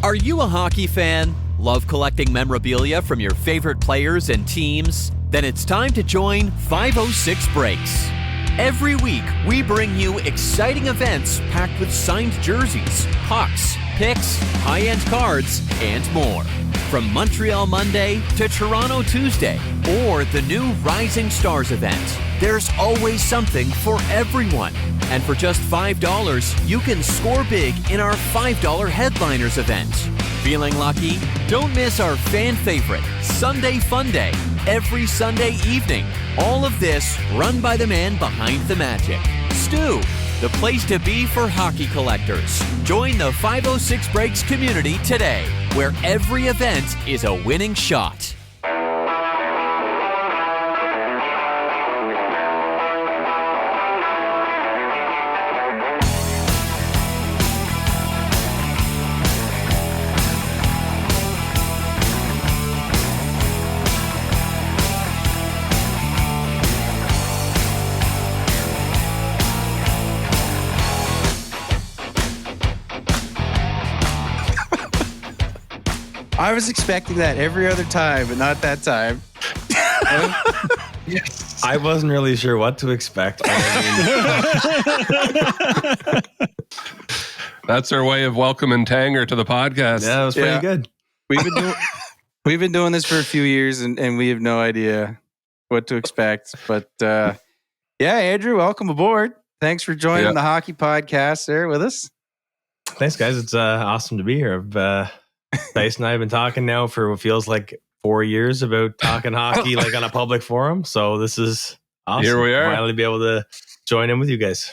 Are you a hockey fan? Love collecting memorabilia from your favorite players and teams? Then it's time to join 506 Breaks. Every week, we bring you exciting events packed with signed jerseys, pucks, picks, high-end cards, and more. From Montreal Monday to Toronto Tuesday, or the new Rising Stars event, there's always something for everyone. And for just $5, you can score big in our $5 Headliners event. Feeling lucky? Don't miss our fan favorite, Sunday Fun Day, every Sunday evening. All of this run by the man behind the magic, Stu, the place to be for hockey collectors. Join the 506 Breaks community today, where every event is a winning shot. I was expecting that every other time, but not that time. Yes. I wasn't really sure what to expect. That's our way of welcoming Tanger to the podcast. Yeah, that was pretty good. We've been doing this for a few years, and we have no idea what to expect. But Andrew, welcome aboard. Thanks for joining the hockey podcast there with us. Thanks, guys. It's awesome to be here. Tyson and I have been talking now for what feels like 4 years about talking hockey like on a public forum. So this is awesome. Here we are. Finally be able to join in with you guys.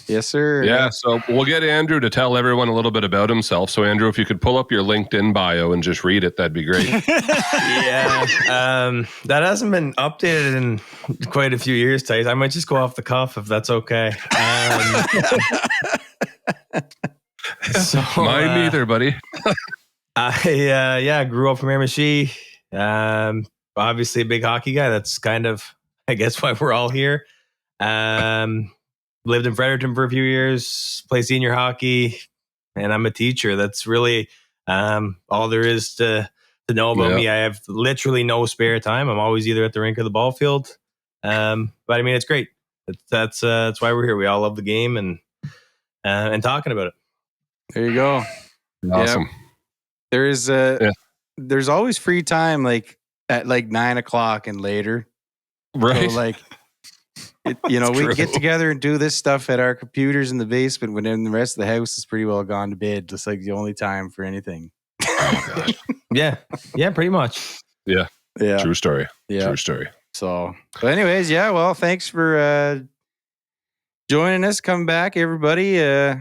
Yes, sir. Yeah, so we'll get Andrew to tell everyone a little bit about himself. So Andrew, if you could pull up your LinkedIn bio and just read it, that'd be great. That hasn't been updated in quite a few years, Tyson. I might just go off the cuff if that's okay. So, mine neither, buddy. I grew up from Miramichi. Obviously a big hockey guy. That's kind of, I guess, why we're all here. Lived in Fredericton for a few years, played senior hockey, and I'm a teacher. That's really all there is to know about me. I have literally no spare time. I'm always either at the rink or the ball field. But I mean, it's great. That's why we're here. We all love the game and talking about it. There you go. Awesome. Yeah. There's always free time, like at like 9 o'clock and later. Right. So like, we get together and do this stuff at our computers in the basement when the rest of the house is pretty well gone to bed. Just like the only time for anything. Oh, God. Yeah, pretty much. Yeah. True story. Yeah. True story. So, but anyways, well, thanks for joining us. Come back, everybody.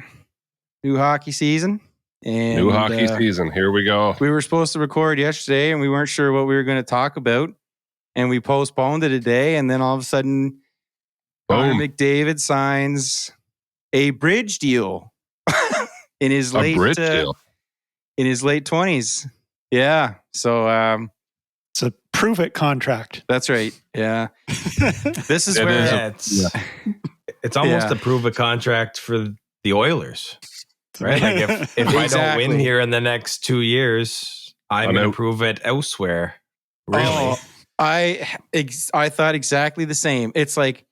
New hockey season. And new hockey season. Here we go. We were supposed to record yesterday and we weren't sure what we were going to talk about. And we postponed it a day. And then all of a sudden, Connor McDavid signs a bridge deal in his late 20s. Yeah. So it's a prove it contract. That's right. Yeah. This is where it's almost a prove it contract for the Oilers. Right? Like if I don't win here in the next 2 years, I'm going to prove it elsewhere. Really? Oh, I thought exactly the same. It's like,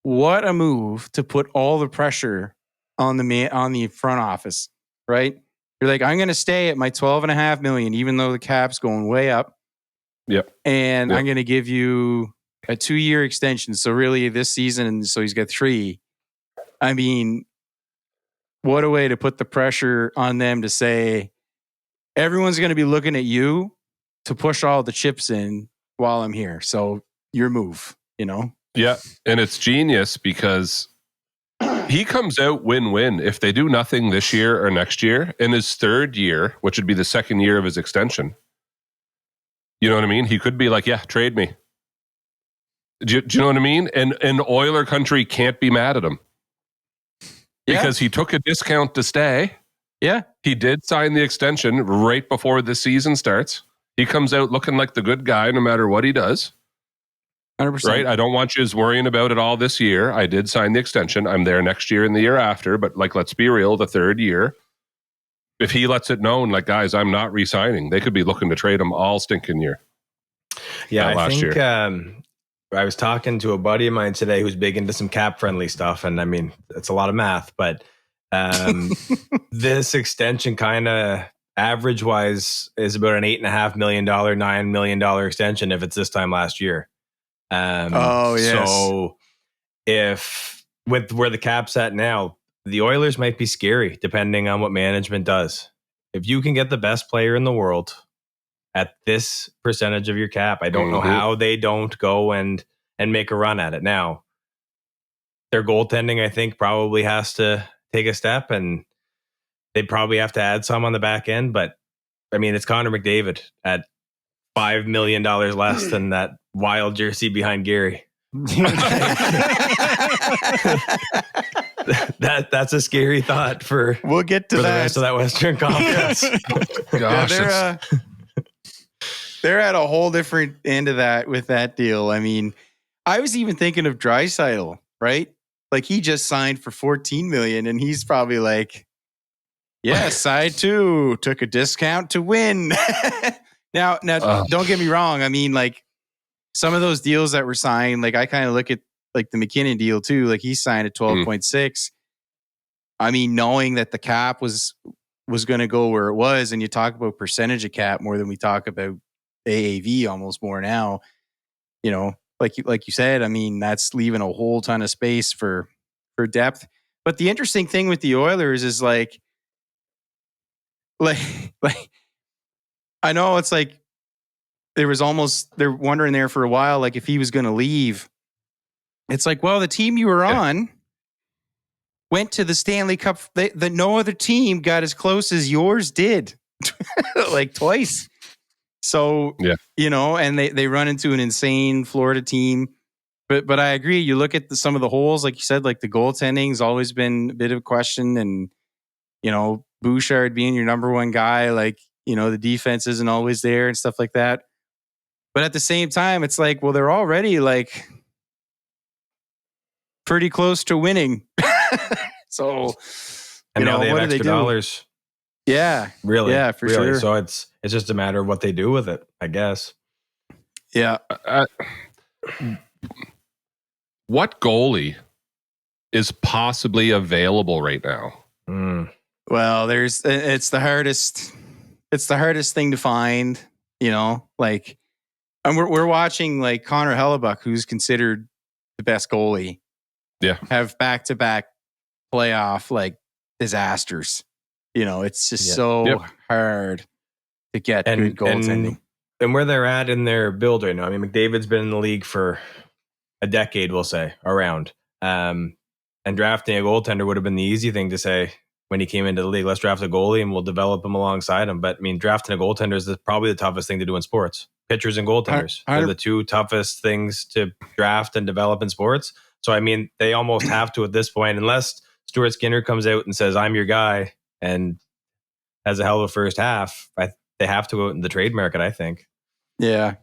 what a move to put all the pressure on the front office, right? You're like, I'm going to stay at my $12.5 million, even though the cap's going way up. Yep. And I'm going to give you a 2-year extension. So really this season, and so he's got 3. I mean, what a way to put the pressure on them to say, everyone's going to be looking at you to push all the chips in while I'm here. So your move, Yeah. And it's genius because he comes out win-win. If they do nothing this year or next year, in his 3rd year, which would be the 2nd year of his extension, you know what I mean? He could be like, trade me. Do you know what I mean? And Oiler country can't be mad at him. Because he took a discount to stay. Yeah. He did sign the extension right before the season starts. He comes out looking like the good guy no matter what he does. 100%. Right? I don't want you worrying about it all this year. I did sign the extension. I'm there next year and the year after. But let's be real, the 3rd year, if he lets it known, like, guys, I'm not re-signing, they could be looking to trade him all stinking year. Yeah, I last think year. I was talking to a buddy of mine today who's big into some cap friendly stuff. And I mean, it's a lot of math, but this extension kind of average wise is about an $8.5 million, $9 million extension if it's this time last year. So if with where the cap's at now, the Oilers might be scary depending on what management does. If you can get the best player in the world at this percentage of your cap, I don't know how they don't go and make a run at it. Now, their goaltending, I think, probably has to take a step, and they probably have to add some on the back end. But I mean, it's Connor McDavid at $5 million less than that wild jersey behind Gary. That's a scary thought for we'll get to the that. rest of that Western Conference. Gosh, they're at a whole different end of that with that deal. I mean, I was even thinking of Draisaitl, right? Like, he just signed for $14 million, and he's probably like, yes, I too took a discount to win. Now, don't get me wrong. I mean, like, some of those deals that were signed, like, I kind of look at like the McKinnon deal too. Like, he signed at 12.6. I mean, knowing that the cap was going to go where it was, and you talk about percentage of cap more than we talk about AAV almost more now. You know, like you said, I mean, that's leaving a whole ton of space for depth. But the interesting thing with the Oilers is like I know it's like they're wondering there for a while, like, if he was going to leave. It's like, well, the team you were on went to the Stanley Cup. No other team got as close as yours did, like twice. So, you know, and they run into an insane Florida team. But I agree. You look at some of the holes, like you said, like the goaltending's always been a bit of a question. And, you know, Bouchard being your number one guy, like, you know, the defense isn't always there and stuff like that. But at the same time, it's like, well, they're already like pretty close to winning. So, and now they have what extra dollars. Yeah. Really? Yeah, for sure. So it's just a matter of what they do with it, I guess. Yeah. What goalie is possibly available right now? Well, it's the hardest thing to find, you know, like, and we're watching like Connor Hellebuck, who's considered the best goalie. Yeah. Have back-to-back playoff like disasters. You know, it's just so hard to get good goaltending. And where they're at in their build right now. I mean, McDavid's been in the league for a decade, we'll say, around. And drafting a goaltender would have been the easy thing to say when he came into the league. Let's draft a goalie and we'll develop him alongside him. But I mean, drafting a goaltender is probably the toughest thing to do in sports. Pitchers and goaltenders are the two toughest things to draft and develop in sports. So, I mean, they almost have to at this point, unless Stuart Skinner comes out and says, I'm your guy, and has a hell of a first half. They have to go out in the trade market, I think. Yeah.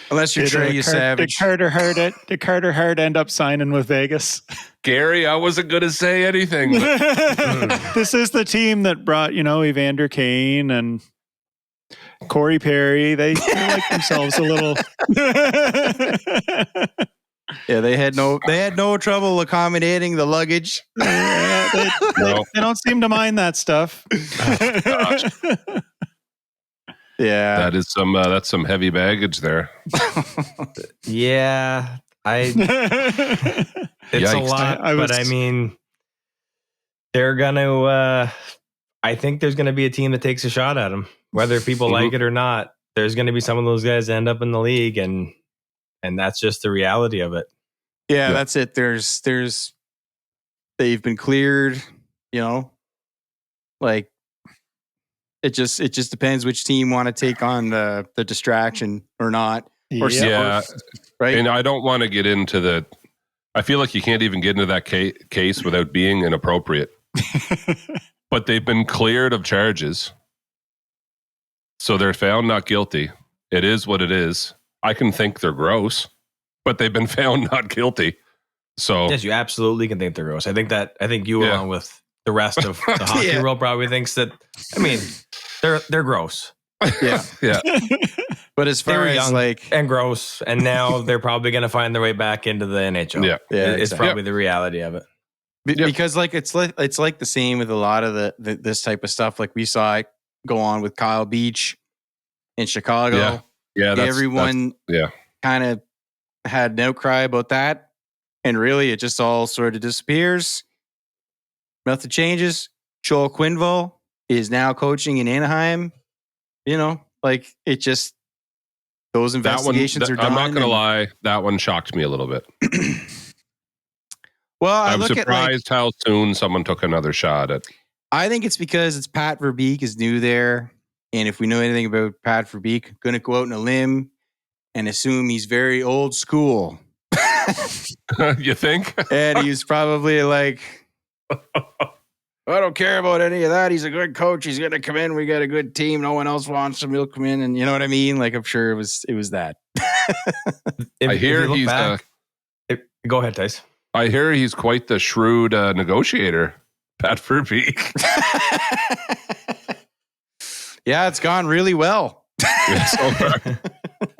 Unless you're Trey Savage. Did Carter Hart end up signing with Vegas? Gary, I wasn't going to say anything. This is the team that brought, you know, Evander Kane and Corey Perry. They like themselves a little. Yeah, they had no trouble accommodating the luggage. They don't seem to mind that stuff. Yeah, that's some heavy baggage there. Yeah, it's a lot, but I mean, they're gonna. I think there's gonna be a team that takes a shot at them, whether people like it or not. There's gonna be some of those guys that end up in the league, and that's just the reality of it. Yeah, that's it. They've been cleared. You know, like. It just depends which team want to take on the distraction or not. Right. And I don't want to get into I feel like you can't even get into that case without being inappropriate. But they've been cleared of charges. So they're found not guilty. It is what it is. I can think they're gross, but they've been found not guilty. So yes, you absolutely can think they're gross. I think you along with the rest of the hockey world probably thinks that. I mean, they're gross. Yeah. Yeah. But as They far were as young like, and gross, and now they're probably going to find their way back into the NHL. Yeah. It's probably the reality of it. because like it's like the same with a lot of the this type of stuff. Like we saw it go on with Kyle Beach in Chicago. Yeah. Everyone kind of had an outcry about that. And really, it just all sort of disappears. Nothing changes. Joel Quenneville is now coaching in Anaheim. You know, like it just, those investigations are done. I'm not going to lie. That one shocked me a little bit. Well, I'm surprised how soon someone took another shot at. I think it's because it's Pat Verbeek is new there. And if we know anything about Pat Verbeek, going to go out on a limb and assume he's very old school. You think? And he's probably like, I don't care about any of that. He's a good coach. He's going to come in. We got a good team. No one else wants him. He'll come in. And you know what I mean? Like, I'm sure it was that. I hear he's go ahead, Tyson. I hear he's quite the shrewd negotiator, Pat Verbeek. Yeah, it's gone really well. So far.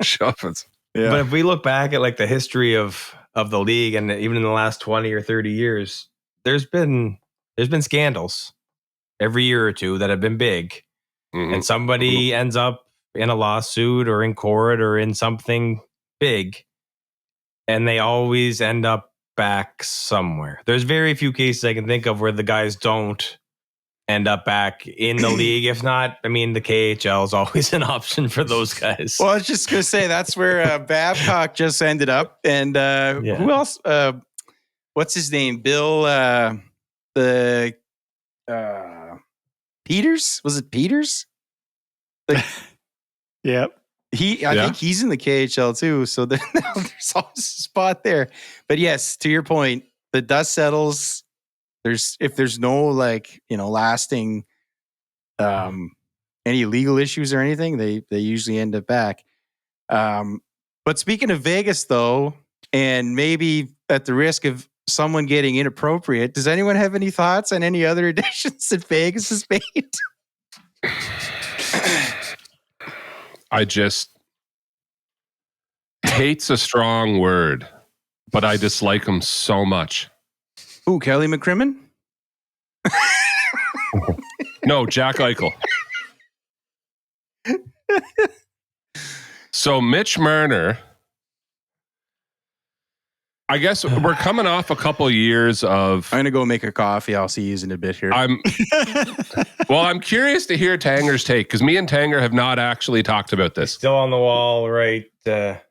Shove it. Yeah. But if we look back at like the history of the league, and even in the last 20 or 30 years, there's been scandals every year or two that have been big, and somebody ends up in a lawsuit or in court or in something big, and they always end up back somewhere. There's very few cases I can think of where the guys don't end up back in the league. If not, I mean, the KHL is always an option for those guys. Well, I was just going to say that's where Babcock just ended up. And who else? What's his name? Bill, Peters? Was it Peters? Yep. I think he's in the KHL too. So there's always a spot there. But yes, to your point, the dust settles. If there's no lasting any legal issues or anything, they usually end up back. But speaking of Vegas though, and maybe at the risk of someone getting inappropriate, does anyone have any thoughts on any other additions that Vegas has made? Hate's a strong word, but I dislike him so much. Ooh, Kelly McCrimmon? No, Jack Eichel. So Mitch Marner, I guess we're coming off a couple years of... I'm going to go make a coffee. I'll see you in a bit here. I'm curious to hear Tanger's take, because me and Tanger have not actually talked about this. Still on the wall right there.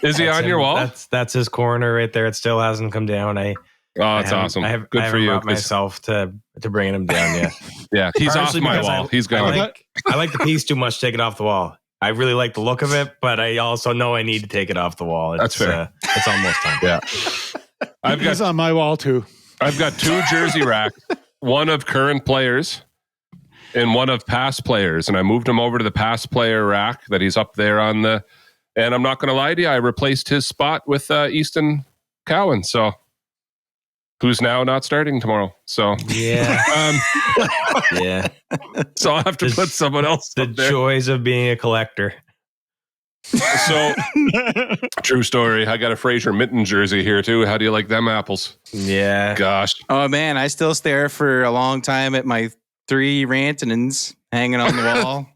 Is he on your wall? That's his corner right there. It still hasn't come down. It's awesome. Good for you. Myself to bringing him down. Yeah, he's off my wall. He's gone. I like the piece too much to take it off the wall. I really like the look of it, but I also know I need to take it off the wall. That's fair. It's almost time. Yeah, He's on my wall too. I've got 2 jersey racks, one of current players and one of past players, and I moved him over to the past player rack that he's up there on the. And I'm not going to lie to you, I replaced his spot with Easton Cowan. So. Who's now not starting tomorrow? So yeah, So I'll have to put someone else. The joys of being a collector. So true story. I got a Fraser Mitten jersey here too. How do you like them apples? Yeah. Gosh. Oh man, I still stare for a long time at my 3 Rantanens hanging on the wall.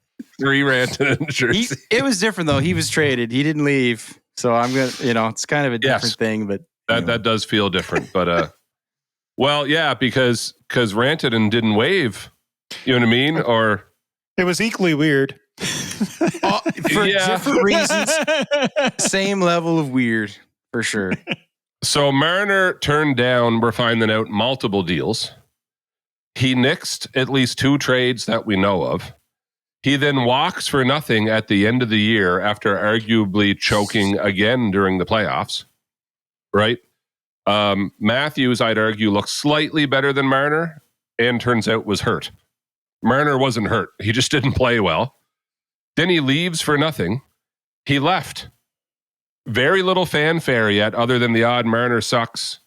3 Rantanen jerseys. It was different though. He was traded. He didn't leave. So I'm gonna, it's kind of a different thing, but that does feel different. But well, yeah, because Rantanen didn't wave. You know what I mean? Or it was equally weird. For different reasons. Same level of weird, for sure. So Marner turned down, we're finding out, multiple deals. He nixed at least 2 trades that we know of. He then walks for nothing at the end of the year after arguably choking again during the playoffs. Right? Matthews, I'd argue, looks slightly better than Marner, and turns out was hurt. Marner wasn't hurt. He just didn't play well. Then he leaves for nothing. He left. Very little fanfare yet, other than the odd Marner sucks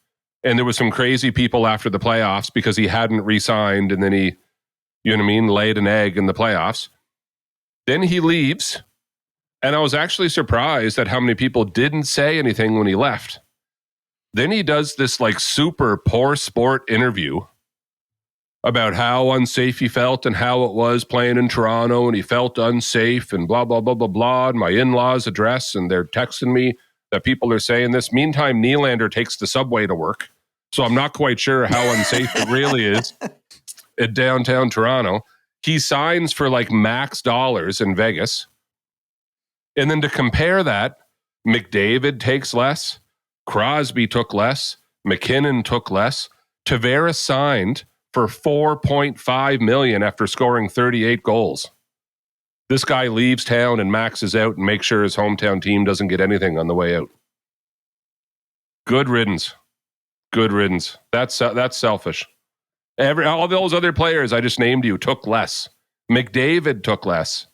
And there was some crazy people after the playoffs because he hadn't re-signed, and then he, you know what I mean, laid an egg in the playoffs. Then he leaves, and I was actually surprised at how many people didn't say anything when he left. Then he does this like super poor sport interview about how unsafe he felt and how it was playing in Toronto, and he felt unsafe and blah, blah, blah, blah, blah. And my in-laws' address, and they're texting me that people are saying this. Meantime, Nylander takes the subway to work. So I'm not quite sure how unsafe it really is at downtown Toronto. He signs for like max dollars in Vegas. And then to compare that, McDavid takes less, Crosby took less, McKinnon took less. Tavares signed for $4.5 million after scoring 38 goals. This guy leaves town and maxes out and makes sure his hometown team doesn't get anything on the way out. Good riddance. Good riddance. That's selfish. All those other players I just named you took less. McDavid took less.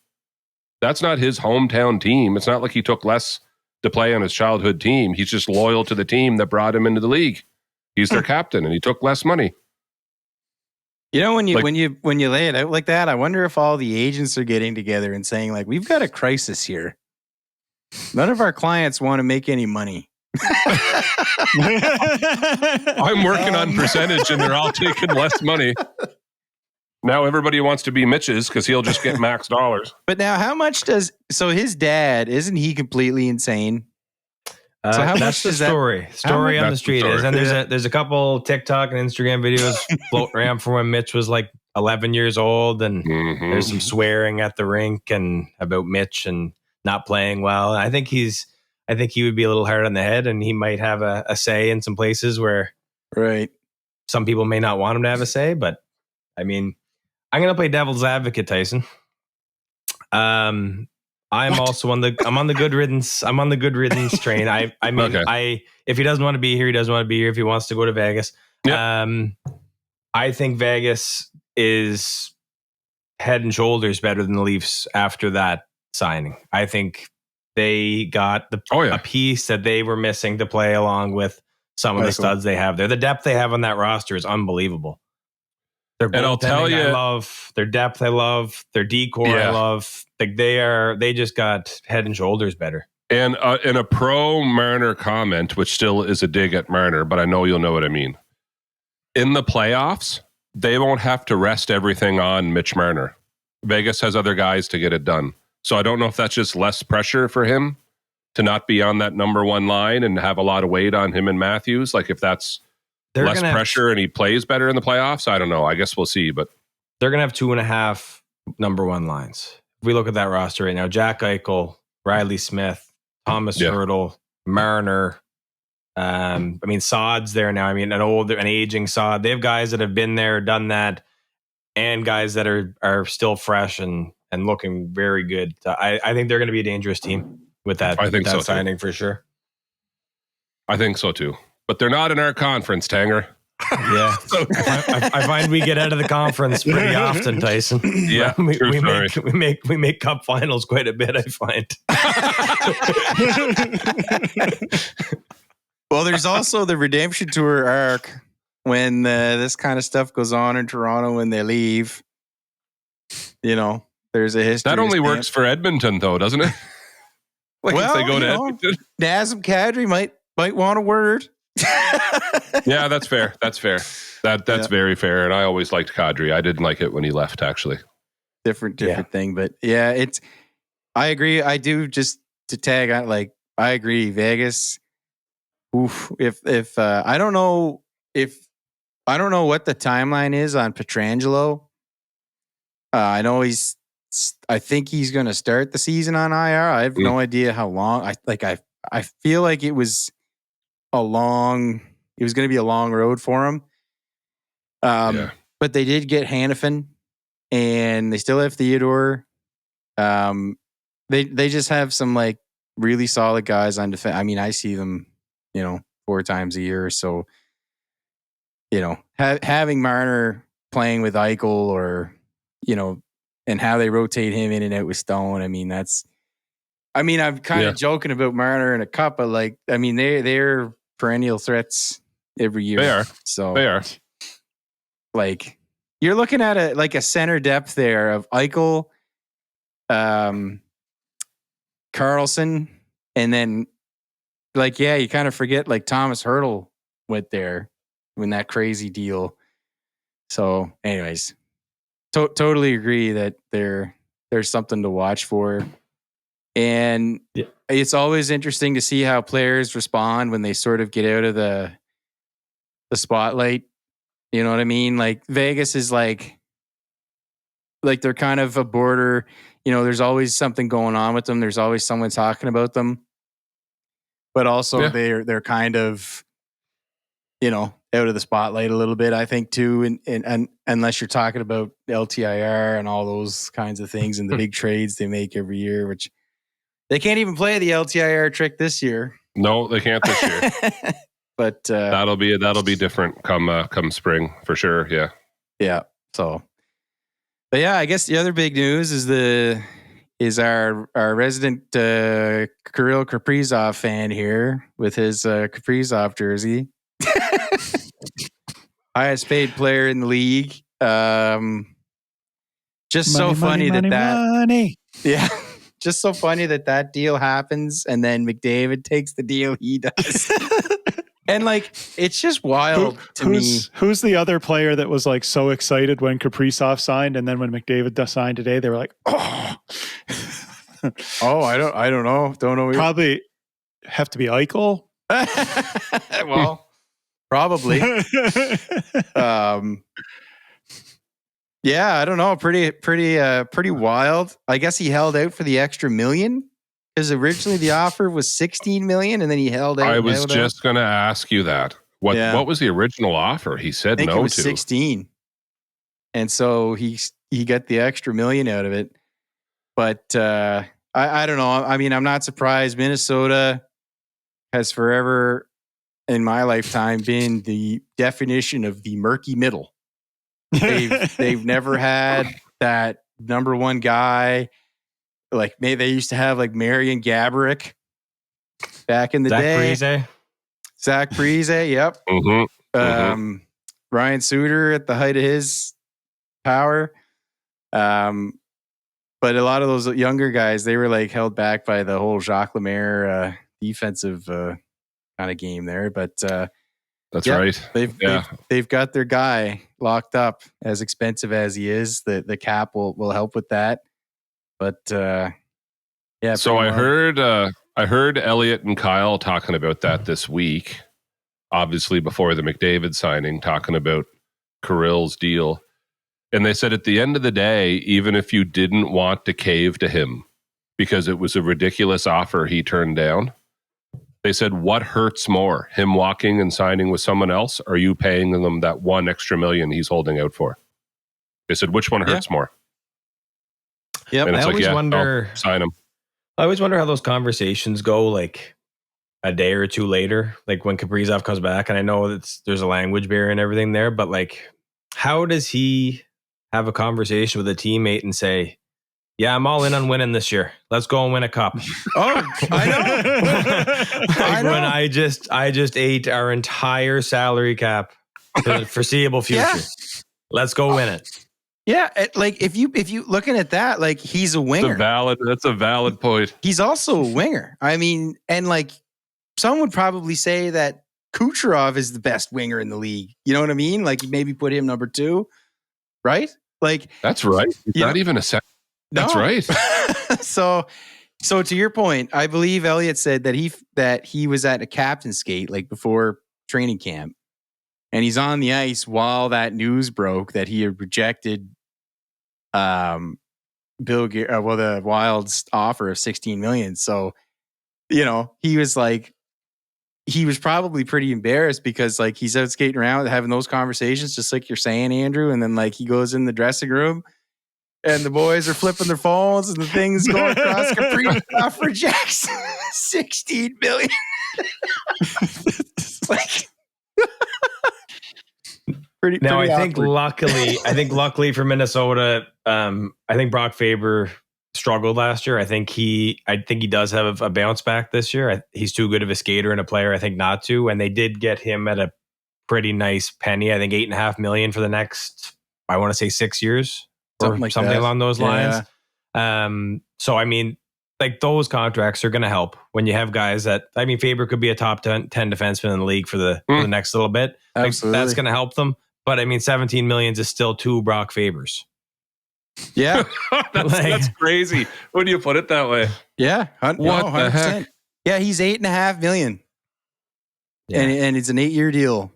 That's not his hometown team. It's not like he took less to play on his childhood team. He's just loyal to the team that brought him into the league. He's their captain, and he took less money. You know, when you lay it out like that, I wonder if all the agents are getting together and saying, like, we've got a crisis here. None of our clients want to make any money. I'm working on percentage, and they're all taking less money. Now everybody wants to be Mitch's because he'll just get max dollars. But now, how much so his dad, isn't he completely insane? So how much does story on the street is, and there's a couple TikTok and Instagram videos floating around from when Mitch was like 11 years old, and there's some swearing at the rink and about Mitch and not playing well. And I think he would be a little hard on the head, and he might have a say in some places where some people may not want him to have a say. But I mean, I'm going to play devil's advocate, Tyson. I'm also on the good riddance. I'm on the good riddance train. I mean, okay. If he doesn't want to be here, he doesn't want to be here. If he wants to go to Vegas, I think Vegas is head and shoulders better than the Leafs after that signing. I think they got a piece that they were missing to play along with some of the studs they have there. The depth they have on that roster is unbelievable. Their goaltending I love. Their depth I love. Their decor I love. Like they just got head and shoulders better. And in a pro Marner comment, which still is a dig at Marner, but I know you'll know what I mean. In the playoffs, they won't have to rest everything on Mitch Marner. Vegas has other guys to get it done. So I don't know if that's just less pressure for him to not be on that number one line and have a lot of weight on him and Matthews. Like if that's less pressure and he plays better in the playoffs, I don't know. I guess we'll see. But they're going to have 2.5 number one lines. If we look at that roster right now, Jack Eichel, Riley Smith, Thomas Hertl, Marner. I mean, Saad's there now. I mean, an aging Saad. They have guys that have been there, done that, and guys that are still fresh and looking very good. I think they're going to be a dangerous team with that. I think that signing for sure. I think so too. But they're not in our conference, Tanger. Yeah. I find we get out of the conference pretty often, Tyson. Yeah. we make cup finals quite a bit, I find. Well, there's also the redemption tour arc when this kind of stuff goes on in Toronto when they leave. You know, there's a history. That only works for Edmonton, though, doesn't it? Like if they go to Edmonton. Nazem Kadri might want a word. Yeah, that's fair. That's fair. That's very fair. And I always liked Kadri. I didn't like it when he left, actually. Different thing. But yeah, I agree. I do, just to tag on, like, I agree. Vegas. Oof. If I don't know what the timeline is on Pietrangelo. I know I think he's going to start the season on IR. I have no idea how long. I feel like it was going to be a long road for him. But they did get Hannafin, and they still have Theodore. They just have some like really solid guys on defense. I mean, I see them, 4 times a year. So, having Marner playing with Eichel or, and how they rotate him in and out with Stone. I mean, I'm kind of joking about Marner in a cup, but they're perennial threats every year. They are. So They are. like you're looking at a center depth there of Eichel, Carlson, and then like, yeah, you kind of forget like Thomas Hertl went there when that crazy deal. So anyways, totally agree that there's something to watch for. And it's always interesting to see how players respond when they sort of get out of the spotlight. You know what I mean? Like Vegas is like they're kind of a border, there's always something going on with them. There's always someone talking about them. But also they're kind of, out of the spotlight a little bit, I think too. And unless you're talking about LTIR and all those kinds of things and the big trades they make every year, which they can't even play the LTIR trick this year. No, they can't this year. But that'll be different come spring for sure. Yeah. Yeah. So, but yeah, I guess the other big news is our resident Kirill Kaprizov fan here with his Kaprizov jersey. Highest paid player in the league. Just so funny that yeah, just so funny that deal happens and then McDavid takes the deal he does. And like, it's just wild to me. Who's the other player that was like so excited when Kaprizov signed, and then when McDavid signed today, they were like, "Oh, oh, I don't know, Probably have to be Eichel." Well, probably. Yeah, I don't know. Pretty wild. I guess he held out for the extra $1 million. Because originally the offer was $16 million, and then he held out. I was just going to ask you that. What was the original offer? He said I think no it was to 16, and so he got the extra $1 million out of it. But I don't know. I mean, I'm not surprised. Minnesota has forever, in my lifetime, been the definition of the murky middle. They've never had that number one guy. Like maybe they used to have like Marian Gaborik back in the day. Zach Parise, yep. Mm-hmm. Ryan Suter at the height of his power. But a lot of those younger guys, they were like held back by the whole Jacques Lemaire defensive kind of game there. But that's right. They've got their guy locked up. As expensive as he is, the cap will help with that. But yeah. So I heard Elliot and Kyle talking about that this week. Obviously, before the McDavid signing, talking about Kirill's deal, and they said at the end of the day, even if you didn't want to cave to him because it was a ridiculous offer he turned down, they said, what hurts more, him walking and signing with someone else, or you paying them that $1 extra million he's holding out for? They said, which one hurts more? Yeah, I always wonder. Sign him. I always wonder how those conversations go, like a day or two later, like when Kaprizov comes back. And I know there's a language barrier and everything there, but like, how does he have a conversation with a teammate and say, "Yeah, I'm all in on winning this year. Let's go and win a cup"? Oh, I know. I know. When I just ate our entire salary cap for the foreseeable future. Yeah. Let's go win it. Yeah, like if you looking at that, like he's a winger. That's a valid point. He's also a winger. I mean, and like some would probably say that Kucherov is the best winger in the league. You know what I mean? Like maybe put him number 2, right? Like that's right. It's not even a second. That's right. So to your point, I believe Elliot said that he was at a captain's skate like before training camp, and he's on the ice while that news broke that he had rejected the Wild's offer of $16 million. So, he was probably pretty embarrassed because like he's out skating around having those conversations, just like you're saying, Andrew. And then like he goes in the dressing room and the boys are flipping their phones and the thing's going across Kaprizov rejects $16 million. Like, I think luckily for Minnesota, I think Brock Faber struggled last year. I think he does have a bounce back this year. He's too good of a skater and a player, I think, not to. And they did get him at a pretty nice penny. I think $8.5 million for the next, I want to say 6 years or something along those lines. So, I mean, like those contracts are going to help when you have guys that, I mean, Faber could be a top 10 defenseman in the league for the next little bit. Absolutely. Like, that's going to help them. But I mean, 17 million is still 2 Brock Fabers. Yeah. that's crazy. When do you put it that way? Yeah. What the heck? Yeah, he's $8.5 million. Yeah. And it's an 8-year deal.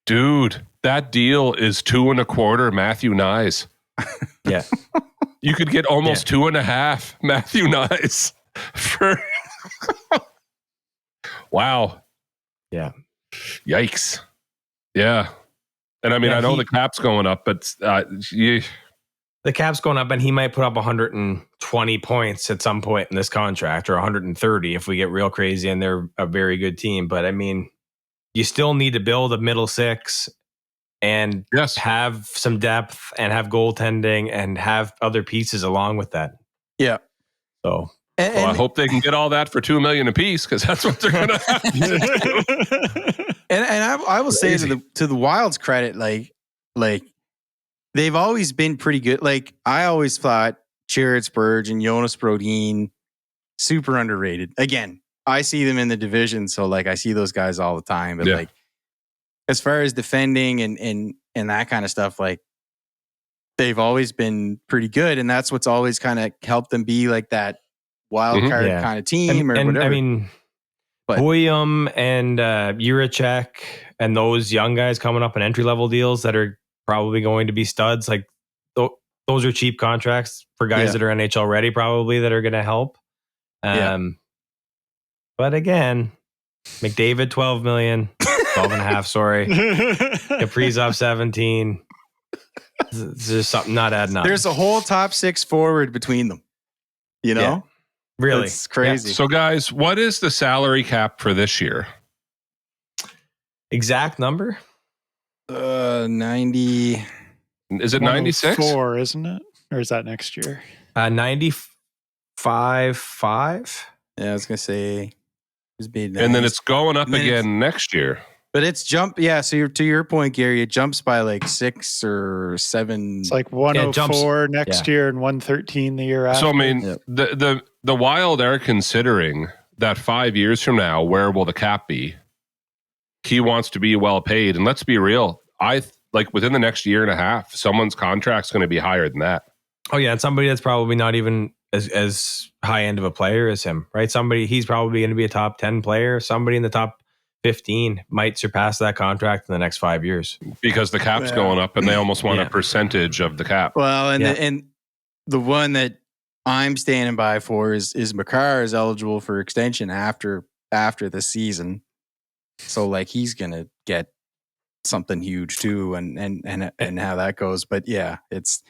Dude, that deal is 2.25 Matthew Nyes. Yeah. You could get almost 2.5 Matthew Nyes for. Wow. Yeah. Yikes. Yeah. And I mean, I know the cap's going up, but the cap's going up, and he might put up 120 points at some point in this contract, or 130 if we get real crazy and they're a very good team. But I mean, you still need to build a middle six and have some depth and have goaltending and have other pieces along with that. Yeah. So I hope they can get all that for $2 million a piece, because that's what they're going to have to do. And I will say to the Wild's credit, like they've always been pretty good. Like I always thought Jared Spurgeon, Jonas Brodin, super underrated. Again, I see them in the division, so like I see those guys all the time. But like as far as defending and that kind of stuff, like they've always been pretty good, and that's what's always kind of helped them be like that wild card kind of team or whatever. I mean, William and Juracek and those young guys coming up in entry-level deals that are probably going to be studs, like those are cheap contracts for guys that are NHL ready, probably, that are going to help. But again, McDavid, 12 million, 12 and a half, sorry. Kaprizov, 17. There's something not adding up. There's a whole top 6 forward between them, you know? Yeah. Really? It's crazy. Yeah. So guys, what is the salary cap for this year? Exact number? 90. Is it 96? 4, isn't it? Or is that next year? 95.5. Yeah, I was going to say. And then it's going up again next year. But it's jump. Yeah, so to your point, Gary, it jumps by like 6 or 7. It's like 104 next year and 113 the year after. So, I mean, the Wild are considering that 5 years from now, where will the cap be? He wants to be well paid. And let's be real. Like within the next year and a half, someone's contract's going to be higher than that. Oh, yeah. And somebody that's probably not even as high end of a player as him, right? He's probably going to be a top 10 player. Somebody in the top 15 might surpass that contract in the next 5 years. Because the cap's going up and they almost want a percentage of the cap. Well, and the one that I'm standing by for is Makar is eligible for extension after the season. So like he's going to get something huge too and how that goes. But yeah, that's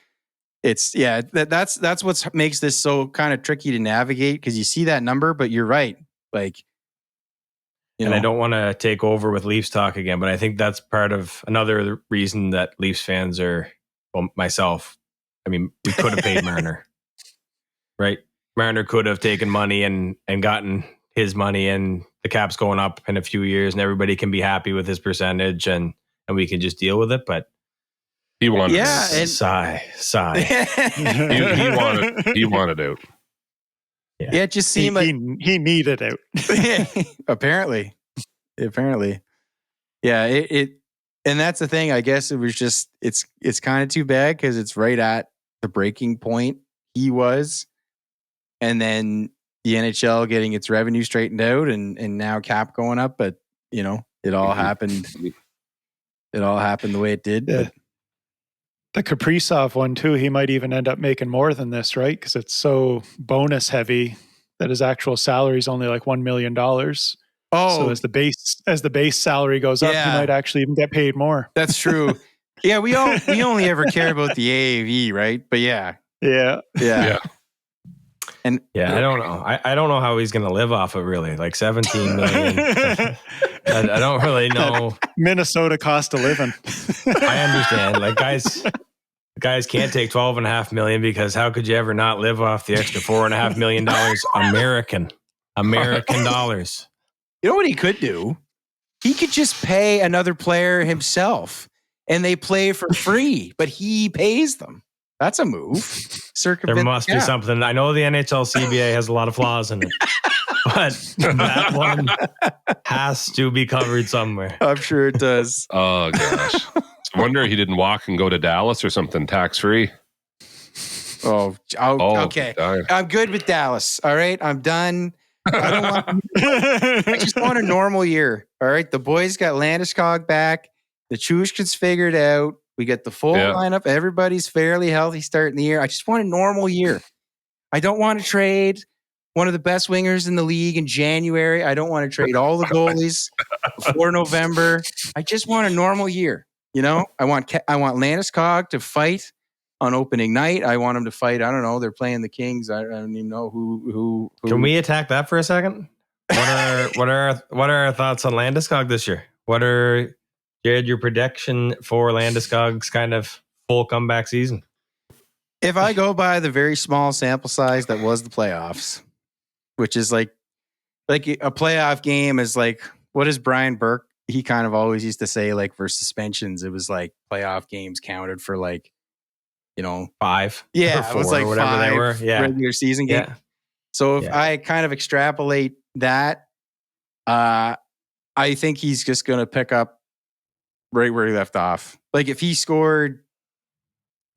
what makes this so kind of tricky to navigate, because you see that number, but you're right. Like, I don't want to take over with Leafs talk again, but I think that's part of another reason that Leafs fans are, well, myself, I mean, we could have paid Marner, right? Marner could have taken money and gotten his money, and the cap's going up in a few years and everybody can be happy with his percentage and we can just deal with it. But he wanted and sigh. he wanted out. Yeah, it just seemed like he needed out. Apparently. Yeah, it and that's the thing. I guess it was just it's kind of too bad because it's right at the breaking point he was, and then the NHL getting its revenue straightened out, and now cap going up. But it all happened. It all happened the way it did. Yeah. But the Kaprizov one too, he might even end up making more than this, right? Because it's so bonus heavy that his actual salary is only like $1 million. Oh, so as the base salary goes up, he might actually even get paid more. That's true. Yeah, we only ever care about the AAV, right? But yeah. And I don't know. I don't know how he's going to live off of really like 17 million. I don't really know. Minnesota cost of living. I understand. Like guys can't take 12.5 million, because how could you ever not live off the extra $4.5 million American dollars? You know what he could do? He could just pay another player himself and they play for free, but he pays them. That's a move. There must be something. I know the NHL CBA has a lot of flaws in it, but that one has to be covered somewhere. I'm sure it does. Oh, gosh. I wonder he didn't walk and go to Dallas or something tax-free. Okay. I'm good with Dallas. All right. I'm done. I just want a normal year. All right. The boys got Landeskog back. The Chushkin's figured out. We get the full lineup. Everybody's fairly healthy starting the year. I just want a normal year. I don't want to trade one of the best wingers in the league in January. I don't want to trade all the goalies before November. I just want a normal year. You know, I want Landeskog to fight on opening night. I want him to fight. I don't know. They're playing the Kings. I don't even know who. Can we attack that for a second? What are our thoughts on Landeskog this year? What are, Jared, your prediction for Landeskog's kind of full comeback season? If I go by the very small sample size that was the playoffs, which is like a playoff game is like, what is Brian Bourque? He kind of always used to say, like, for suspensions, it was like playoff games counted for like, 5. Yeah, or 4, it was like whatever 5 they were. Yeah. regular season game. Yeah. So if I kind of extrapolate that, I think he's just going to pick up right where he left off. Like if he scored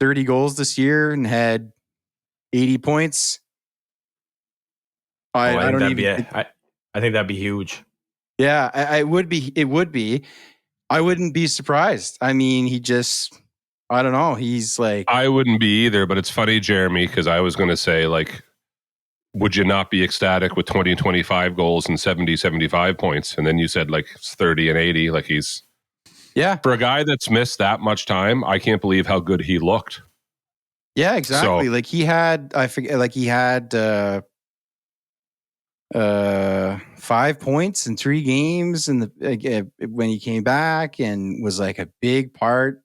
30 goals this year and had 80 points, I don't even. I think that'd be huge. Yeah, it would be. It would be. I wouldn't be surprised. I mean, I don't know. He's like. I wouldn't be either, but it's funny, Jeremy, because I was going to say, like, would you not be ecstatic with 20, 25 goals and 70, 75 points? And then you said like 30 and 80. Like he's. Yeah. For a guy that's missed that much time, I can't believe how good he looked. Yeah, exactly. So, like he had, I forget, like he had 5 points in 3 games and when he came back and was like a big part,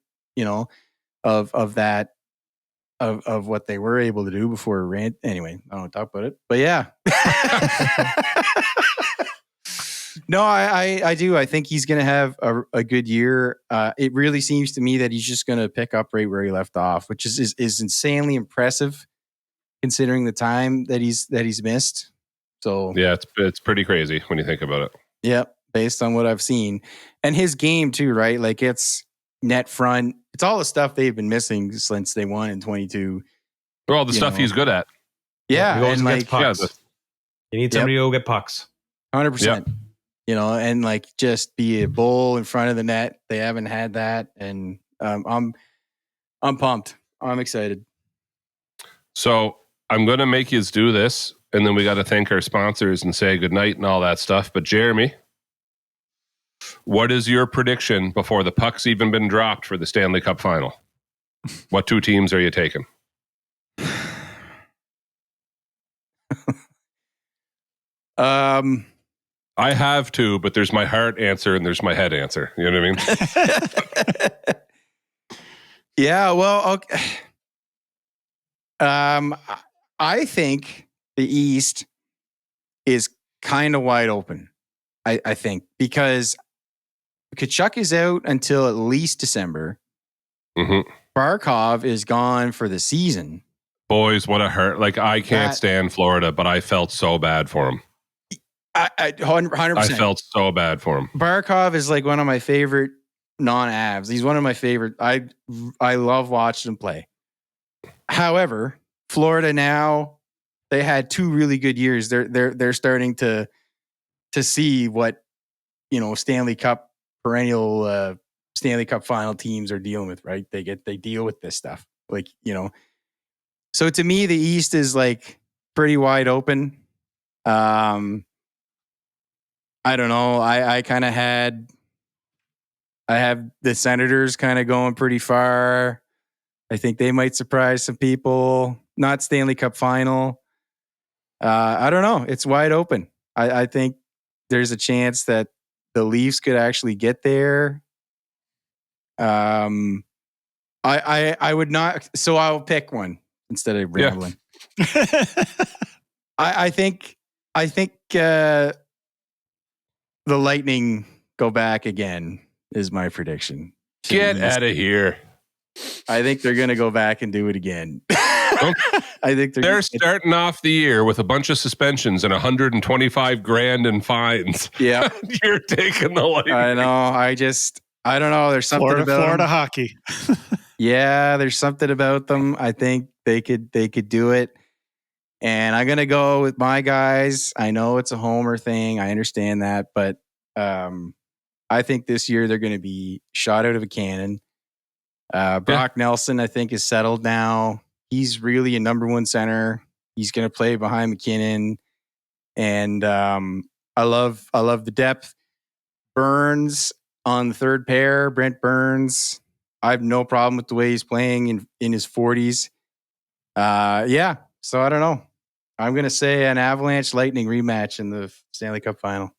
of that, of what they were able to do before rant. Anyway, I don't want to talk about it, but yeah. No, I do. I think he's going to have a good year. It really seems to me that he's just going to pick up right where he left off, which is insanely impressive considering the time that he's missed. So yeah, it's pretty crazy when you think about it. Yep, based on what I've seen. And his game too, right? Like it's net front. It's all the stuff they've been missing since they won in 22. Well, the stuff he's good at. Yeah, he goes and and like pucks. You need somebody to go get pucks. 100%. And like just be a bull in front of the net. They haven't had that, and I'm pumped. I'm excited. So I'm going to make you do this, and then we got to thank our sponsors and say goodnight and all that stuff. But Jeremy, what is your prediction before the puck's even been dropped for the Stanley Cup final? What 2 teams are you taking? I have 2, but there's my heart answer and there's my head answer. You know what I mean? Yeah, well, okay. I think the East is kind of wide open. I think because Tkachuk is out until at least December. Mm-hmm. Barkov is gone for the season. Boys, what a hurt! Like I can't stand Florida, but I felt so bad for him. I 100%. I felt so bad for him. Barkov is like one of my favorite non-Avs. He's one of my favorite. I love watching him play. However, Florida now, they had 2 really good years. They're starting to see what Stanley Cup perennial Stanley Cup final teams are dealing with. Right? They deal with this stuff. Like So to me, the East is like pretty wide open. I don't know. I kind of I have the Senators kind of going pretty far. I think they might surprise some people. Not Stanley Cup final. I don't know. It's wide open. I think there's a chance that the Leafs could actually get there. I would not. So I'll pick one instead of rambling. Yeah. I think the Lightning go back again, is my prediction. Get out of here. I think they're going to go back and do it again. I think they're starting off the year with a bunch of suspensions and $125,000 in fines. Yeah. You're taking the light. I know. I don't know. There's something about Florida them. hockey. Yeah, there's something about them. I think they could do it. And I'm going to go with my guys. I know it's a homer thing. I understand that, but I think this year they're going to be shot out of a cannon. Brock Nelson, I think, is settled now. He's really a number one center. He's going to play behind McKinnon. And I love the depth. Burns on the third pair, Brent Burns. I have no problem with the way he's playing in his 40s. Yeah, so I don't know. I'm going to say an Avalanche Lightning rematch in the Stanley Cup final.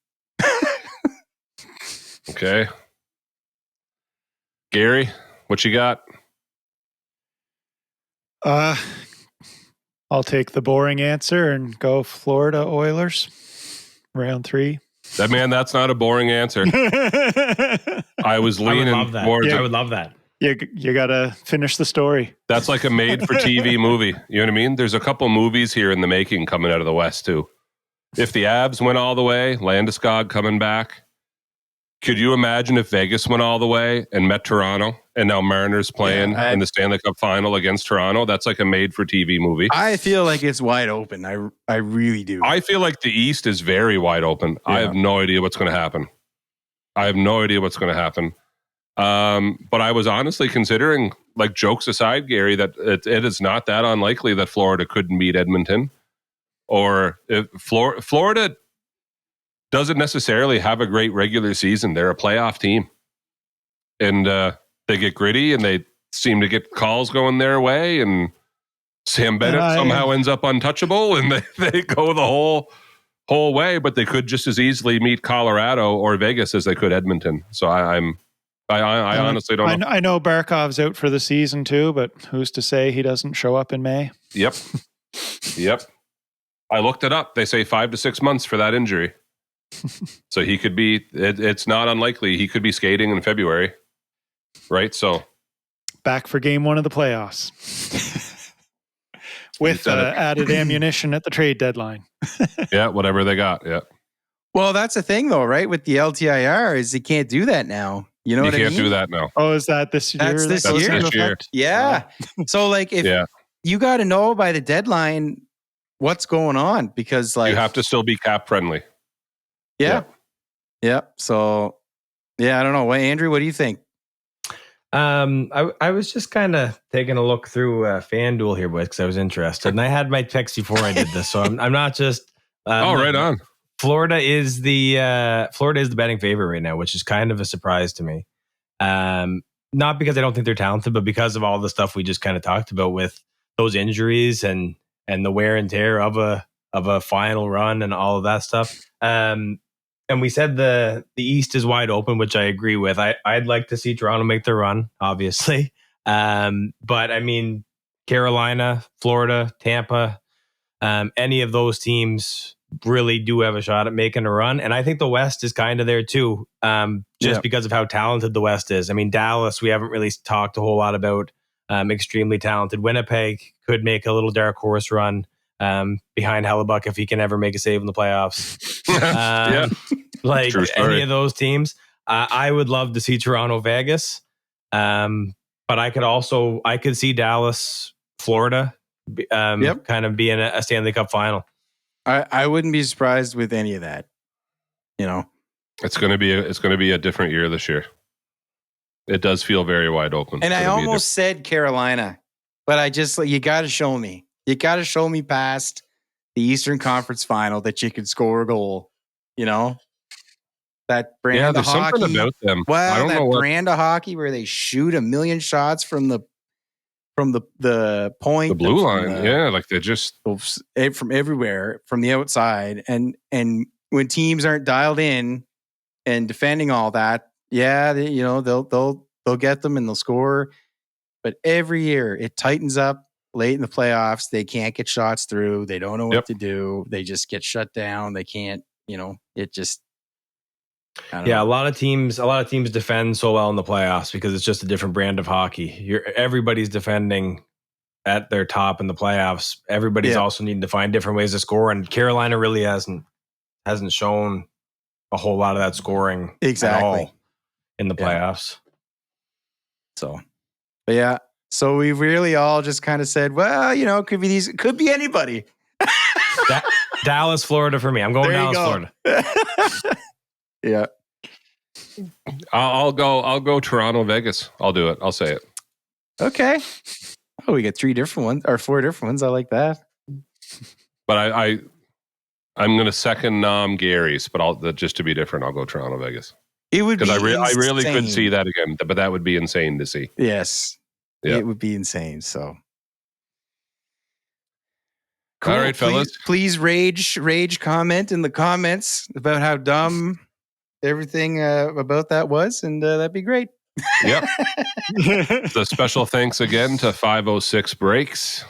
Okay. Gary, what you got? I'll take the boring answer and go Florida Oilers. Round 3. That's not a boring answer. I was leaning more. I would love that. You got to finish the story. That's like a made-for-TV movie. You know what I mean? There's a couple movies here in the making coming out of the West, too. If the Avs went all the way, Landeskog coming back. Could you imagine if Vegas went all the way and met Toronto, and now Marner's playing in the Stanley Cup final against Toronto? That's like a made-for-TV movie. I feel like it's wide open. I really do. I feel like the East is very wide open. Yeah. I have no idea what's going to happen. But I was honestly considering, like, jokes aside, Gary, that it is not that unlikely that Florida couldn't beat Edmonton. Or if Florida doesn't necessarily have a great regular season. They're a playoff team. And they get gritty and they seem to get calls going their way. And Sam Bennett somehow ends up untouchable and they go the whole way. But they could just as easily meet Colorado or Vegas as they could Edmonton. So I honestly don't know. I know Barkov's out for the season too, but who's to say he doesn't show up in May? Yep. I looked it up. They say 5 to 6 months for that injury. So he could be, it's not unlikely he could be skating in February. Right? So back for game 1 of the playoffs. With added ammunition at the trade deadline. Yeah, whatever they got. Yeah. Well, that's the thing though, right? With the LTIR is you can't do that now. You know what I mean? You can't do that now. Oh, is that this year? That's this year. Yeah. So like if you got to know by the deadline what's going on, because like you have to still be cap friendly. Yeah. So I don't know. Andrew, what do you think? I was just kind of taking a look through FanDuel here, boys, because I was interested, and I had my picks before I did this, so I'm not just. Right on. Florida is the betting favorite right now, which is kind of a surprise to me. Not because I don't think they're talented, but because of all the stuff we just kind of talked about with those injuries and the wear and tear of a final run and all of that stuff. And we said the East is wide open, which I agree with. I'd like to see Toronto make the run, obviously. But I mean, Carolina, Florida, Tampa, any of those teams really do have a shot at making a run. And I think the West is kind of there too, because of how talented the West is. I mean, Dallas, we haven't really talked a whole lot about. Extremely talented. Winnipeg could make a little dark horse run behind Hellebuck if he can ever make a save in the playoffs. Like any of those teams. I would love to see Toronto, Vegas. But I could see Dallas, Florida kind of being a Stanley Cup final. I wouldn't be surprised with any of that. You know, it's going to be a different year this year. It does feel very wide open. And I almost said Carolina, but you got to show me. You got to show me past the Eastern Conference final that you could score a goal. You know, that brand of hockey. Something about them. Well, I don't know brand of hockey where they shoot a million shots from the point, the blue line. Like they just from everywhere, from the outside, and when teams aren't dialed in and defending all that. Yeah, they'll get them and they'll score, but every year it tightens up late in the playoffs. They can't get shots through. They don't know what to do. They just get shut down. They can't. It just Yeah, a lot of teams defend so well in the playoffs because it's just a different brand of hockey. Everybody's defending at their top in the playoffs. Everybody's also needing to find different ways to score, and Carolina really hasn't shown a whole lot of that scoring at all in the playoffs. So, but yeah, so we really all just kind of said, well, it could be anybody. Dallas, Florida for me. I'm going Dallas, Florida. Yeah. I'll go Toronto, Vegas. I'll do it. I'll say it. Okay. Oh, we got 3 different ones or 4 different ones. I like that. But I'm going to second Gary's, but just to be different, I'll go Toronto, Vegas. It would be because I really could see that again, but that would be insane to see. Yes. Yeah. It would be insane. So. Cool. All right, fellas. Please rage comment in the comments about how dumb everything about that was, and that'd be great. Yep. So special thanks again to 506 Breaks.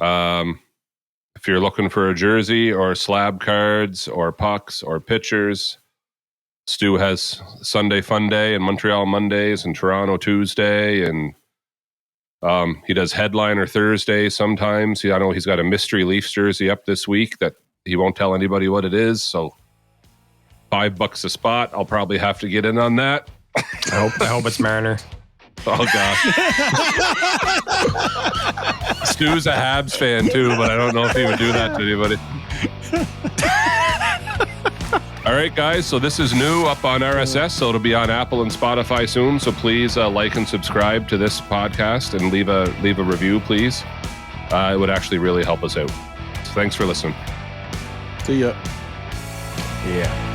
If you're looking for a jersey or slab cards or pucks or pitchers, Stu has Sunday Fun Day and Montreal Mondays and Toronto Tuesday, and he does Headliner Thursday sometimes. I know he's got a mystery Leafs jersey up this week that he won't tell anybody what it is, so $5 a spot. I'll probably have to get in on that. I hope it's Marner. Oh, gosh. Stu's a Habs fan, too, but I don't know if he would do that to anybody. All right, guys. So this is new up on RSS, so it'll be on Apple and Spotify soon. So please like and subscribe to this podcast and leave a review, please. It would actually really help us out. So thanks for listening. See ya. Yeah.